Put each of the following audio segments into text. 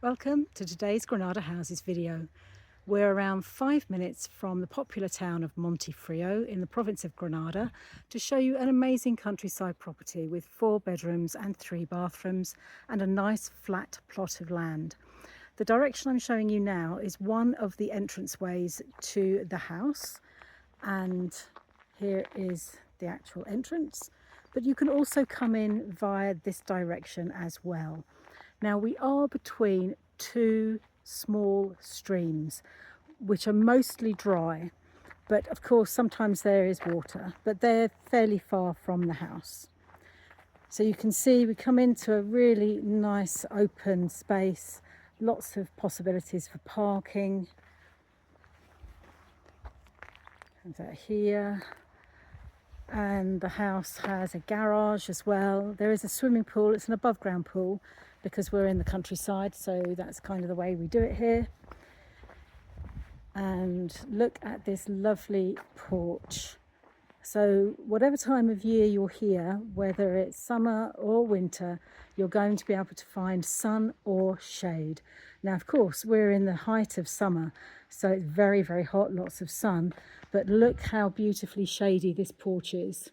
Welcome to today's Granada Houses video. We're around 5 minutes from the popular town of Montefrio in the province of Granada to show you an amazing countryside property with 4 bedrooms and 3 bathrooms and a nice flat plot of land. The direction I'm showing you now is one of the entranceways to the house, and here is the actual entrance, but you can also come in via this direction as well. Now we are between 2 small streams which are mostly dry, but of course sometimes there is water, but they're fairly far from the house. So you can see we come into a really nice open space, lots of possibilities for parking. Comes out here, and the house has a garage as well. There is a swimming pool. It's an above ground pool because we're in the countryside, so that's kind of the way we do it here. And look at this lovely porch. So whatever time of year you're here, whether it's summer or winter, you're going to be able to find sun or shade. Now, of course, we're in the height of summer, so it's very, very hot, lots of sun, but look how beautifully shady this porch is.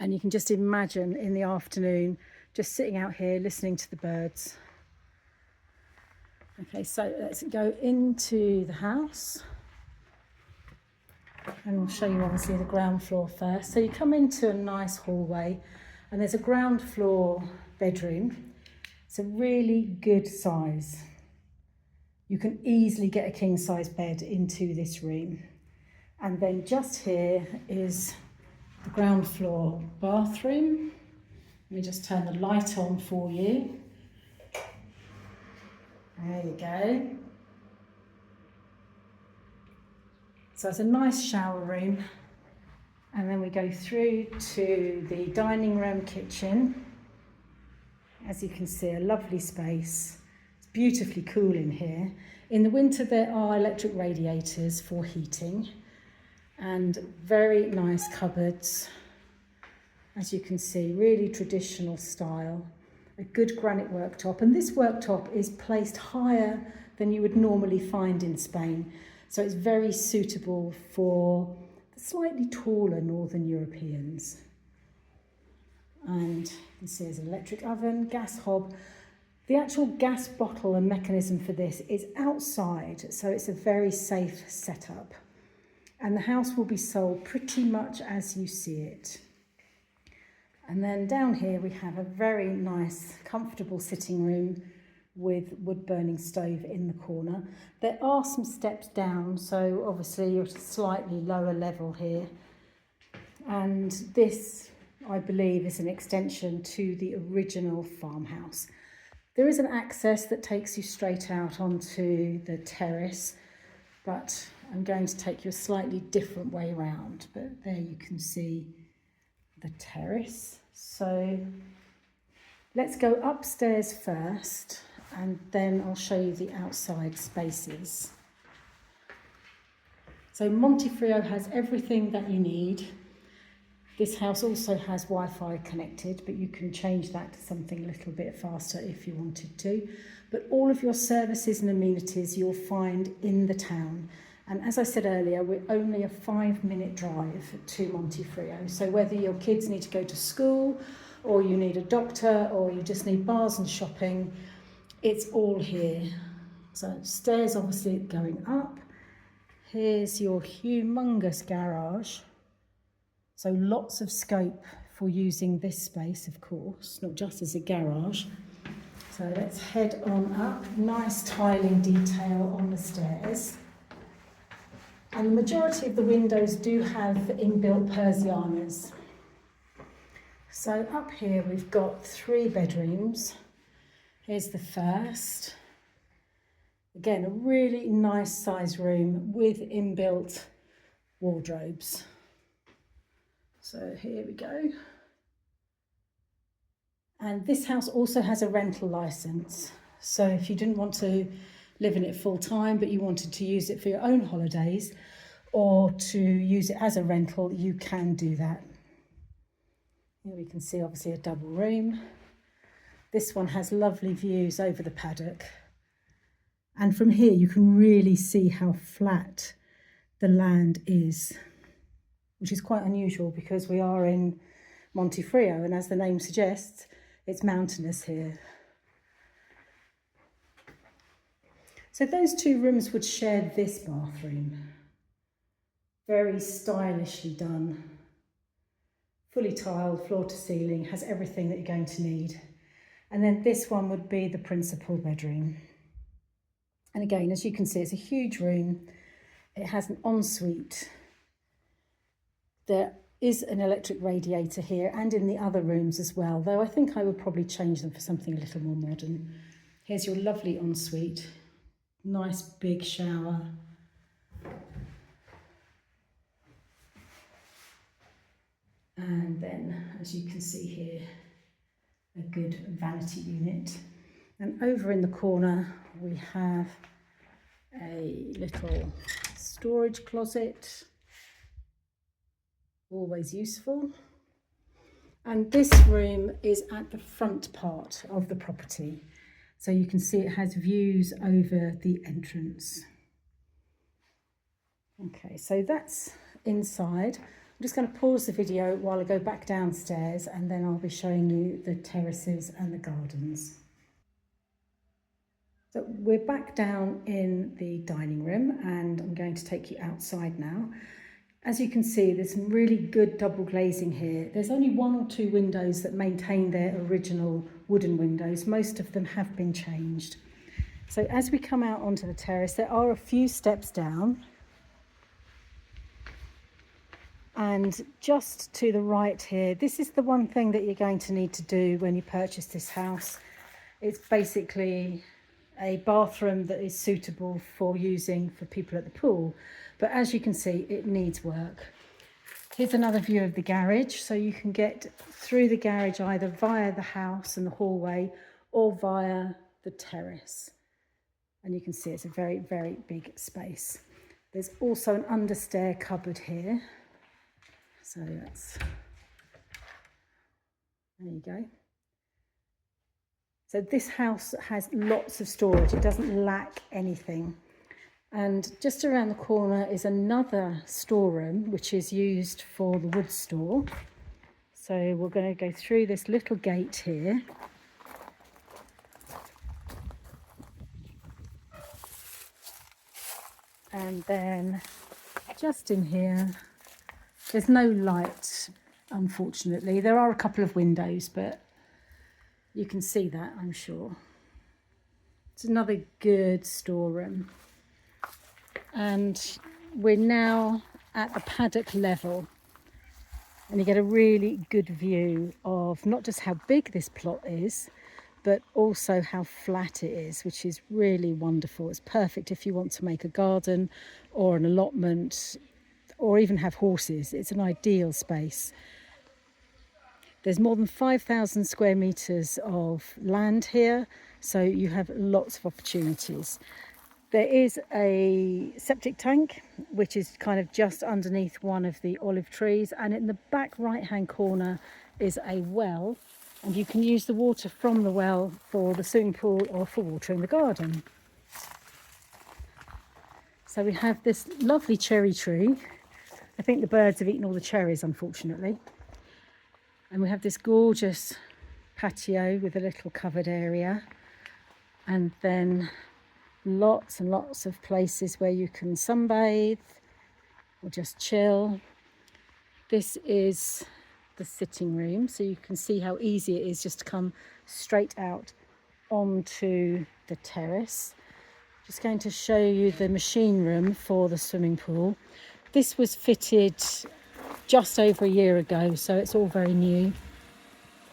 And you can just imagine in the afternoon, just sitting out here listening to the birds. Okay, so let's go into the house. And I'll show you obviously the ground floor first. So you come into a nice hallway and there's a ground floor bedroom. It's a really good size. You can easily get a king size bed into this room. And then just here is the ground floor bathroom. Let me just turn the light on for you. There you go. So it's a nice shower room, and then we go through to the dining room kitchen. As you can see, a lovely space. It's beautifully cool in here. In the winter there are electric radiators for heating and very nice cupboards. As you can see, really traditional style. A good granite worktop, and this worktop is placed higher than you would normally find in Spain. So it's very suitable for the slightly taller Northern Europeans. And you can see there's an electric oven, gas hob. The actual gas bottle and mechanism for this is outside, so it's a very safe setup. And the house will be sold pretty much as you see it. And then down here we have a very nice, comfortable sitting room with wood-burning stove in the corner. There are some steps down, so obviously you're at a slightly lower level here. And this, I believe, is an extension to the original farmhouse. There is an access that takes you straight out onto the terrace, but I'm going to take you a slightly different way around. But there you can see the terrace. So let's go upstairs first, and then I'll show you the outside spaces. So Montefrio has everything that you need. This house also has Wi-Fi connected, but you can change that to something a little bit faster if you wanted to. But all of your services and amenities you'll find in the town. And as I said earlier, we're only a 5-minute drive to Montefrio. So whether your kids need to go to school, or you need a doctor, or you just need bars and shopping, it's all here. So stairs obviously going up. Here's your humongous garage. So lots of scope for using this space, of course, not just as a garage. So let's head on up. Nice tiling detail on the stairs. And the majority of the windows do have inbuilt Persianas. So up here we've got 3 bedrooms. Here's the first. Again, a really nice size room with inbuilt wardrobes. So here we go. And this house also has a rental license. So if you didn't want to live in it full time, but you wanted to use it for your own holidays or to use it as a rental, you can do that. Here we can see obviously a double room. This one has lovely views over the paddock. And from here you can really see how flat the land is, which is quite unusual because we are in Montefrio, and as the name suggests, it's mountainous here. So those two rooms would share this bathroom. Very stylishly done. Fully tiled, floor to ceiling, has everything that you're going to need. And then this one would be the principal bedroom. And again, as you can see, it's a huge room. It has an ensuite. There is an electric radiator here and in the other rooms as well, though I think I would probably change them for something a little more modern. Here's your lovely ensuite. Nice big shower. And then, as you can see here, a good vanity unit. And over in the corner, we have a little storage closet, always useful. And this room is at the front part of the property. So you can see it has views over the entrance. Okay, so that's inside. I'm just going to pause the video while I go back downstairs, and then I'll be showing you the terraces and the gardens. So we're back down in the dining room, and I'm going to take you outside now. As you can see, there's some really good double glazing here. There's only one or two windows that maintain their original wooden windows. Most of them have been changed. So as we come out onto the terrace, there are a few steps down. And just to the right here, this is the one thing that you're going to need to do when you purchase this house. It's basically a bathroom that is suitable for using for people at the pool. But as you can see, it needs work. Here's another view of the garage. So you can get through the garage either via the house and the hallway or via the terrace. And you can see it's a very, very big space. There's also an understair cupboard here. So that's, there you go. So this house has lots of storage. It doesn't lack anything. And just around the corner is another storeroom, which is used for the wood store. So we're going to go through this little gate here. And then just in here, there's no light, unfortunately. There are a couple of windows, but you can see that, I'm sure. It's another good storeroom. And we're now at the paddock level. And you get a really good view of not just how big this plot is, but also how flat it is, which is really wonderful. It's perfect if you want to make a garden or an allotment, or even have horses. It's an ideal space. There's more than 5,000 square metres of land here, so you have lots of opportunities. There is a septic tank, which is kind of just underneath one of the olive trees, and in the back right-hand corner is a well, and you can use the water from the well for the swimming pool or for watering the garden. So we have this lovely cherry tree. I think the birds have eaten all the cherries, unfortunately. And we have this gorgeous patio with a little covered area. And then lots and lots of places where you can sunbathe or just chill. This is the sitting room, so you can see how easy it is just to come straight out onto the terrace. Just going to show you the machine room for the swimming pool. This was fitted just over a year ago, so it's all very new.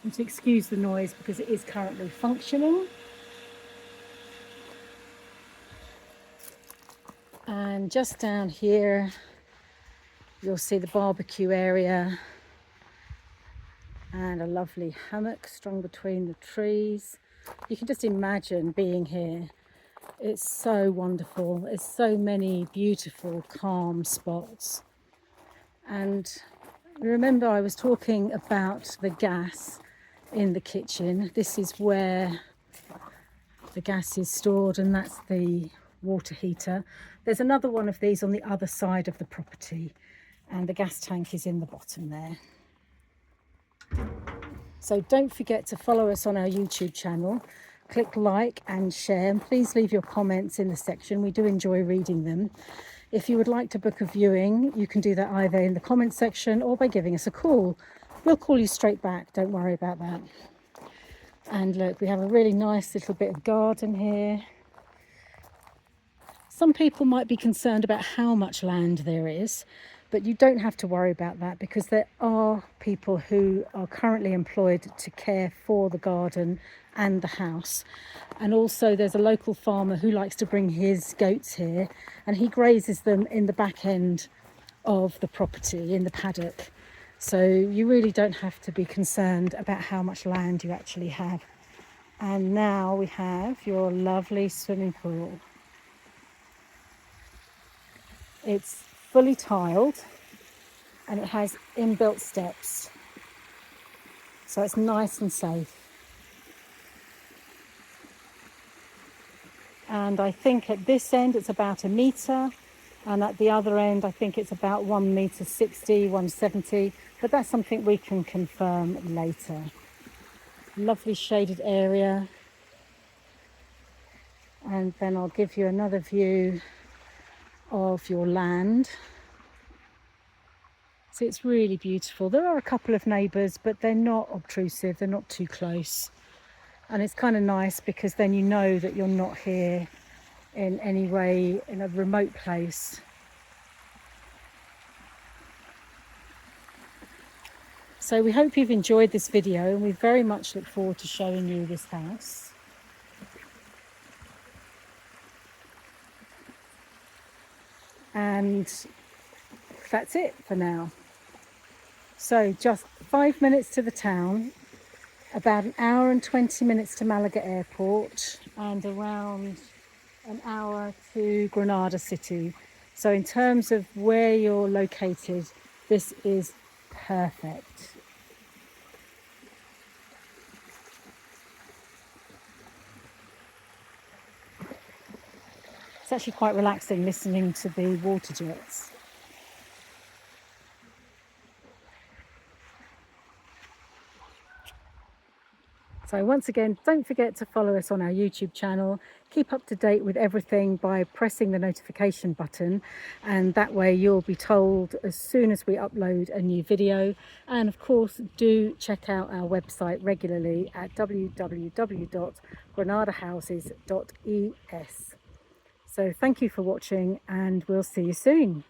And to excuse the noise because it is currently functioning. And just down here, you'll see the barbecue area and a lovely hammock strung between the trees. You can just imagine being here. It's so wonderful. There's so many beautiful, calm spots. And remember, I was talking about the gas in the kitchen. This is where the gas is stored, and that's the water heater. There's another one of these on the other side of the property, and the gas tank is in the bottom there. So don't forget to follow us on our YouTube channel, click like and share, and please leave your comments in the section. We do enjoy reading them. If you would like to book a viewing, you can do that either in the comment section or by giving us a call. We'll call you straight back, don't worry about that. And look, we have a really nice little bit of garden here. Some people might be concerned about how much land there is, but you don't have to worry about that, because there are people who are currently employed to care for the garden and the house. And also there's a local farmer who likes to bring his goats here, and he grazes them in the back end of the property, in the paddock. So you really don't have to be concerned about how much land you actually have. And now we have your lovely swimming pool. It's fully tiled and it has inbuilt steps, so it's nice and safe. And I think at this end it's about 1 metre, and at the other end I think it's about 1.60 m, 1.70 m, but that's something we can confirm later. Lovely shaded area, and then I'll give you another view of your land. So it's really beautiful. There are a couple of neighbours, but they're not obtrusive, they're not too close, and it's kind of nice because then you know that you're not here in any way in a remote place. So we hope you've enjoyed this video, and we very much look forward to showing you this house. And that's it for now. So just 5 minutes to the town, about 1 hour and 20 minutes to Malaga Airport, and around 1 hour to Granada City. So in terms of where you're located, this is perfect. It's actually quite relaxing listening to the water jets. So once again, don't forget to follow us on our YouTube channel. Keep up to date with everything by pressing the notification button, and that way you'll be told as soon as we upload a new video. And of course, do check out our website regularly at www.granadahouses.es. So thank you for watching, and we'll see you soon.